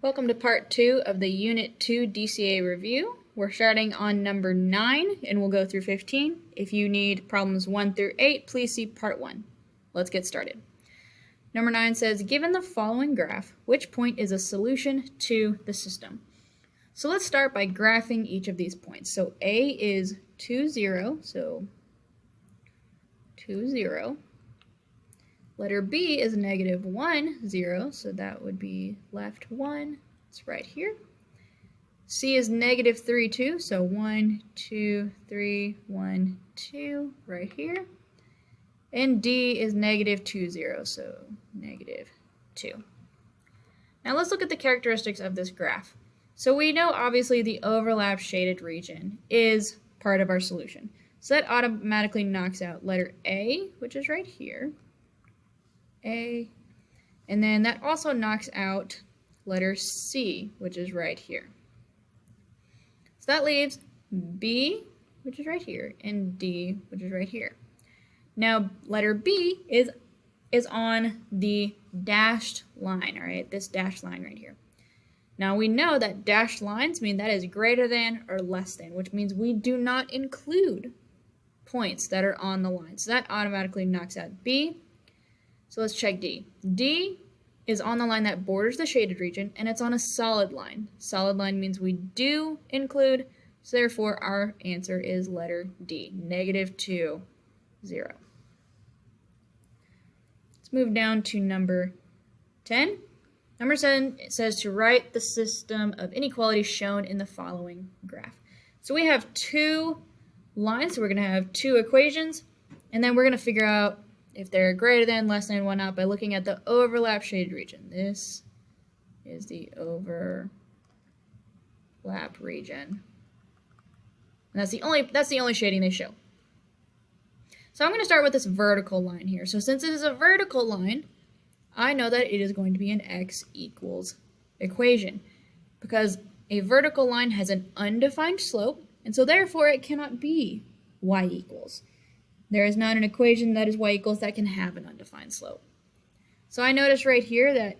Welcome to part 2 of the Unit 2 DCA review. We're starting on number 9 and we'll go through 15. If you need problems 1 through 8, please see part 1. Let's get started. Number 9 says, given the following graph, which point is a solution to the system? So let's start by graphing each of these points. So A is 2, 0, so 2, 0. Letter B is negative 1, 0, so that would be left 1. It's right here. C is negative 3, 2, so 1, 2, 3, 1, 2, right here. And D is negative 2, 0, so negative 2. Now let's look at the characteristics of this graph. So we know obviously the overlap shaded region is part of our solution. So that automatically knocks out letter A, which is right here. A, and then that also knocks out letter C, which is right here. So that leaves B, which is right here, and D, which is right here. Now, letter B is on the dashed line, all right, this dashed line right here. Now, we know that dashed lines mean that is greater than or less than, which means we do not include points that are on the line. So that automatically knocks out B. So let's check D. D is on the line that borders the shaded region, and it's on a solid line. Solid line means we do include, so therefore our answer is letter D, negative 2, 0. Let's move down to number 10. Number 10 says to write the system of inequalities shown in the following graph. So we have two lines, so we're going to have two equations, and then we're going to figure out if they're greater than, less than, whatnot by looking at the overlap shaded region. This is the overlap region. And that's the only shading they show. So I'm going to start with this vertical line here. So since it is a vertical line, I know that it is going to be an x equals equation because a vertical line has an undefined slope, and so therefore it cannot be y equals. There is not an equation that is y equals that can have an undefined slope. So I notice right here that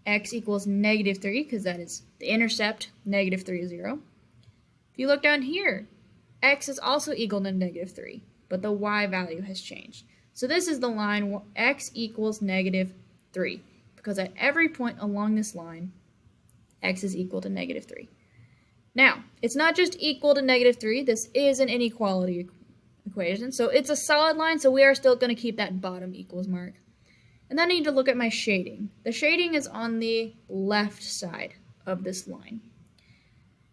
x equals negative 3 because that is the intercept, negative 3, 0. If you look down here, x is also equal to negative 3, but the y value has changed. So this is the line x equals negative 3 because at every point along this line, x is equal to negative 3. Now, it's not just equal to negative 3. This is an inequality equation. So it's a solid line, so we are still going to keep that bottom equals mark. And then I need to look at my shading. The shading is on the left side of this line.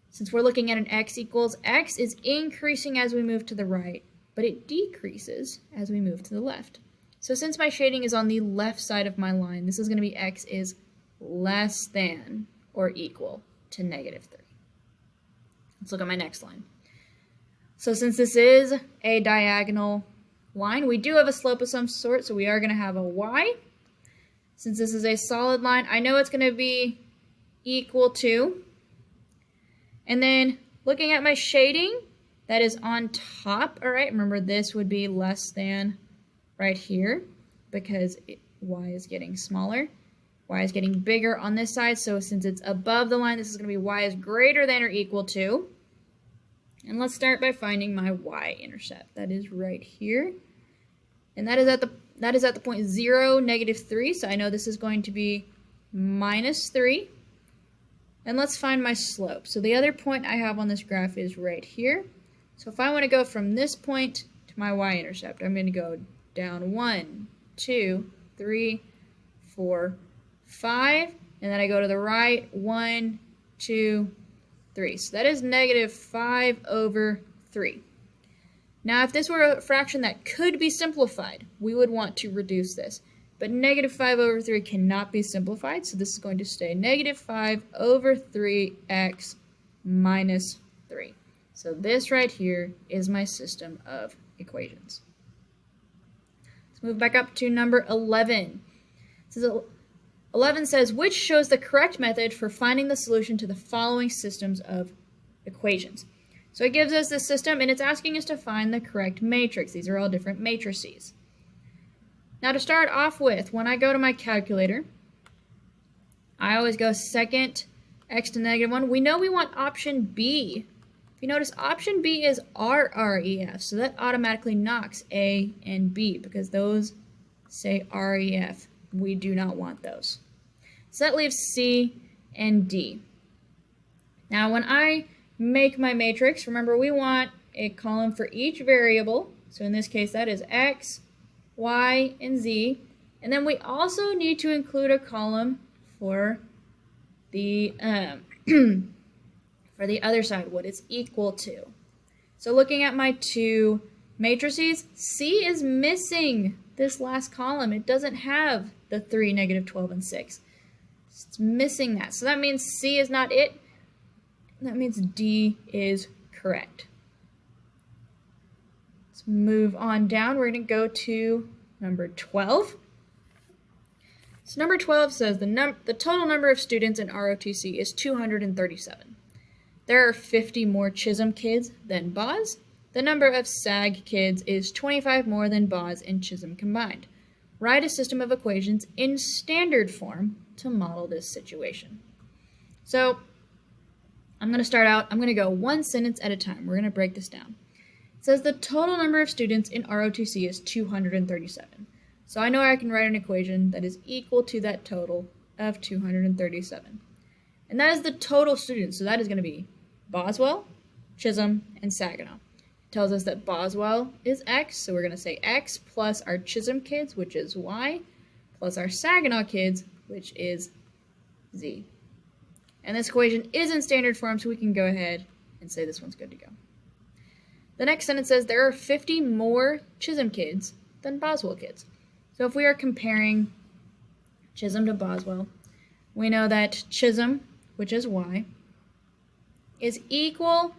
Since we're looking at an x equals, x is increasing as we move to the right, but it decreases as we move to the left. So since my shading is on the left side of my line, this is going to be x is less than or equal to negative 3. Let's look at my next line. So since this is a diagonal line, we do have a slope of some sort, so we are going to have a y. Since this is a solid line, I know it's going to be equal to. And then looking at my shading, that is on top, all right? Remember, this would be less than right here because y is getting smaller. Y is getting bigger on this side, so since it's above the line, this is going to be y is greater than or equal to. And let's start by finding my y-intercept. That is right here. And that is at the point 0, negative 3. So I know this is going to be minus 3. And let's find my slope. So the other point I have on this graph is right here. So if I want to go from this point to my y-intercept, I'm going to go down 1, 2, 3, 4, 5. And then I go to the right, 1, 2, 3. So that is negative 5 over 3. Now, if this were a fraction that could be simplified, we would want to reduce this. But negative 5 over 3 cannot be simplified, so this is going to stay negative 5 over 3x minus 3. So this right here is my system of equations. Let's move back up to number 11. This is 11 says, which shows the correct method for finding the solution to the following systems of equations. So it gives us this system, and it's asking us to find the correct matrix. These are all different matrices. Now to start off with, when I go to my calculator, I always go second x to negative 1. We know we want option B. If you notice, option B is RREF, so that automatically knocks A and B because those say REF. We do not want those. So that leaves C and D. Now when I make my matrix, remember we want a column for each variable. So in this case that is X, Y, and Z. And then we also need to include a column for the for the other side, what it's equal to. So looking at my two matrices, C is missing this last column. It doesn't have the 3, negative 12, and 6. It's missing that. So that means C is not it. That means D is correct. Let's move on down. We're going to go to number 12. So number 12 says the total number of students in ROTC is 237. There are 50 more Chisholm kids than Boz. The number of SAG kids is 25 more than Boz and Chisholm combined. Write a system of equations in standard form to model this situation. So I'm going to start out, I'm going to go one sentence at a time. We're going to break this down. It says the total number of students in ROTC is 237. So I know I can write an equation that is equal to that total of 237. And that is the total students. So that is going to be Boswell, Chisholm, and Saginaw. It tells us that Boswell is X, so we're going to say X plus our Chisholm kids, which is Y, plus our Saginaw kids, which is Z. And this equation is in standard form, so we can go ahead and say this one's good to go. The next sentence says there are 50 more Chisholm kids than Boswell kids. So if we are comparing Chisholm to Boswell, we know that Chisholm, which is Y, is equal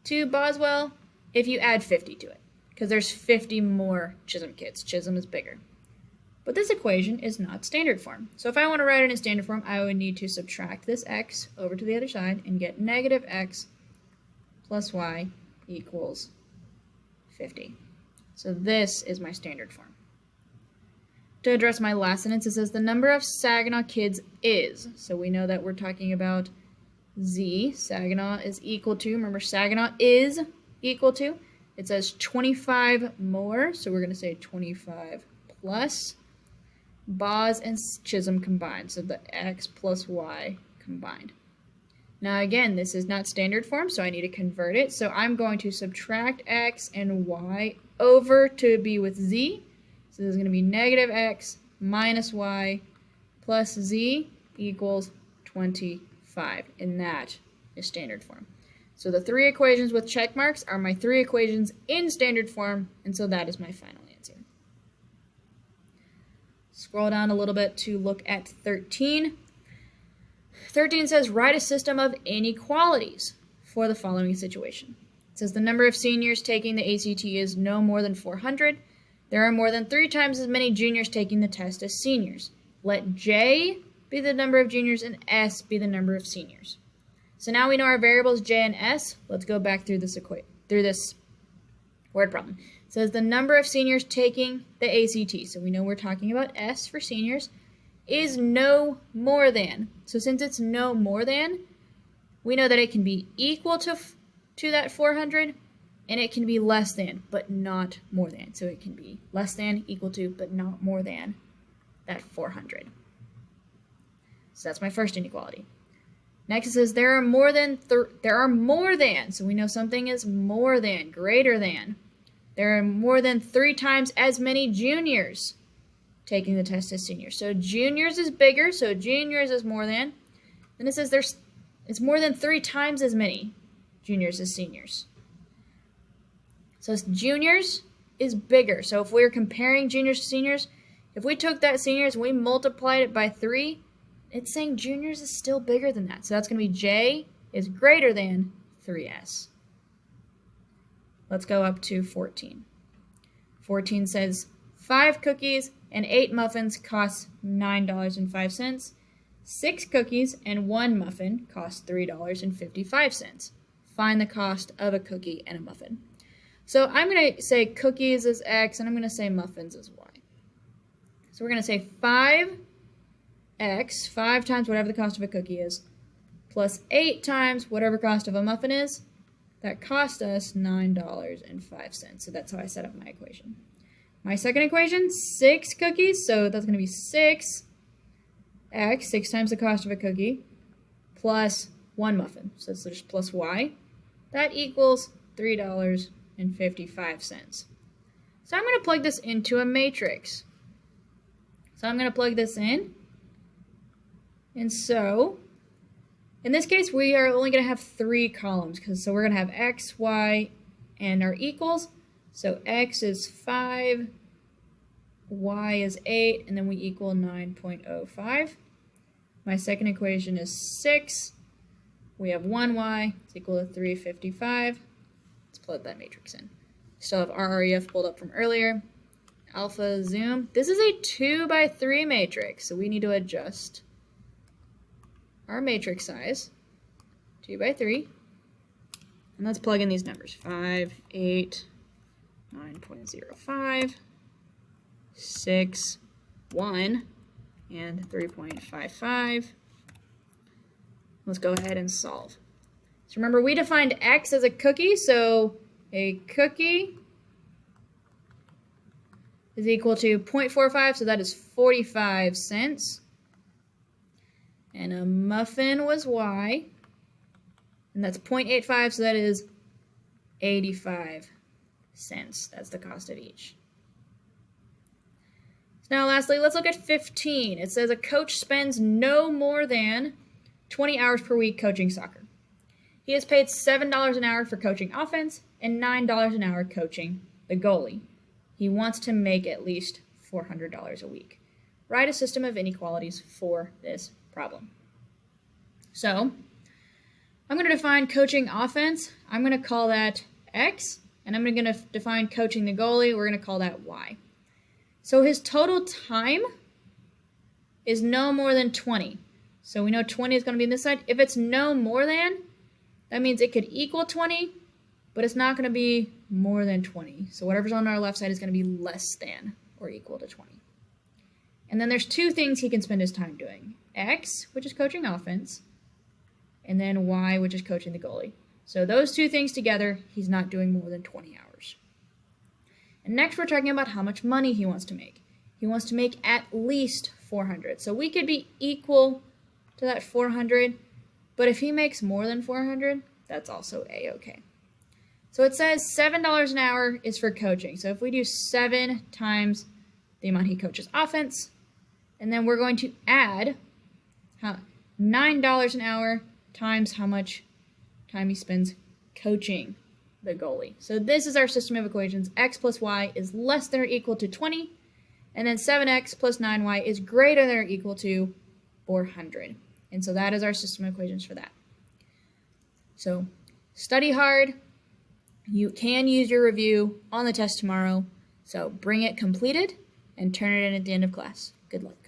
to Boswell if you add 50 to it, because there's 50 more Chisholm kids. Chisholm is bigger. But this equation is not standard form. So if I want to write it in standard form, I would need to subtract this x over to the other side and get negative x plus y equals 50. So this is my standard form. To address my last sentence, it says the number of Saginaw kids is. So we know that we're talking about Z. Saginaw is equal to, remember Saginaw is equal to. It says 25 more, so we're going to say 25 plus Boz and Chisholm combined, so the x plus y combined. Now again, this is not standard form, so I need to convert it. So I'm going to subtract x and y over to be with z. So this is going to be negative x minus y plus z equals 25, and that is standard form. So the three equations with check marks are my three equations in standard form, and so that is my final answer. Scroll down a little bit to look at 13. 13 says write a system of inequalities for the following situation. It says the number of seniors taking the ACT is no more than 400. There are more than 3 times as many juniors taking the test as seniors. Let J be the number of juniors and S be the number of seniors. So now we know our variables J and S. Let's go back through this word problem. It says the number of seniors taking the ACT, so we know we're talking about S for seniors, is no more than. So since it's no more than, we know that it can be equal to that 400, and it can be less than, but not more than. So it can be less than, equal to, but not more than that 400. So that's my first inequality. Next it says there are more than, so we know something is more than, greater than. There are more than 3 times as many juniors taking the test as seniors. So juniors is bigger, so juniors is more than. Then it says it's more than 3 times as many juniors as seniors. So juniors is bigger. So if we're comparing juniors to seniors, if we took that seniors and we multiplied it by 3, it's saying juniors is still bigger than that. So that's going to be J is greater than 3S. Let's go up to 14. 14 says 5 cookies and 8 muffins cost $9.05. 6 cookies and 1 muffin cost $3.55. Find the cost of a cookie and a muffin. So I'm going to say cookies is X, and I'm going to say muffins is Y. So we're going to say 5 x, 5 times whatever the cost of a cookie is, plus 8 times whatever cost of a muffin is. That cost us $9.05. So that's how I set up my equation. My second equation, 6 cookies, so that's going to be 6x, 6 times the cost of a cookie, plus 1 muffin. So it's just plus y. That equals $3.55. So I'm going to plug this into a matrix. So I'm going to plug this in. And so, in this case, we are only going to have 3 columns. So we're going to have x, y, and our equals. So x is 5, y is 8, and then we equal 9.05. My second equation is 6. We have 1y, it's equal to 355. Let's plug that matrix in. Still have RREF pulled up from earlier. Alpha zoom. This is a 2 by 3 matrix, so we need to adjust our matrix size. 2 by 3. And let's plug in these numbers. 5, 8, 9.05, 6, 1, and 3.55. Let's go ahead and solve. So remember, we defined x as a cookie, so a cookie is equal to 0.45, so that is 45 cents. And a muffin was y, and that's 0.85, so that is 85 cents. That's the cost of each. So now lastly, let's look at 15. It says a coach spends no more than 20 hours per week coaching soccer. He is paid $7 an hour for coaching offense and $9 an hour coaching the goalie. He wants to make at least $400 a week. Write a system of inequalities for this problem. So, I'm going to define coaching offense. I'm going to call that x, and I'm going to define coaching the goalie. We're going to call that y. So his total time is no more than 20. So we know 20 is going to be on this side. If it's no more than, that means it could equal 20, but it's not going to be more than 20. So whatever's on our left side is going to be less than or equal to 20. And then there's 2 things he can spend his time doing. X, which is coaching offense, and then Y, which is coaching the goalie. So those 2 things together, he's not doing more than 20 hours. And next we're talking about how much money he wants to make. He wants to make at least 400. So we could be equal to that 400, but if he makes more than 400, that's also A-okay. So it says $7 an hour is for coaching. So if we do 7 times the amount he coaches offense, and then we're going to add $9 an hour times how much time he spends coaching the goalie. So this is our system of equations. X plus y is less than or equal to 20, and then 7x plus 9y is greater than or equal to 400. And so that is our system of equations for that. So study hard. You can use your review on the test tomorrow. So bring it completed and turn it in at the end of class. Good luck.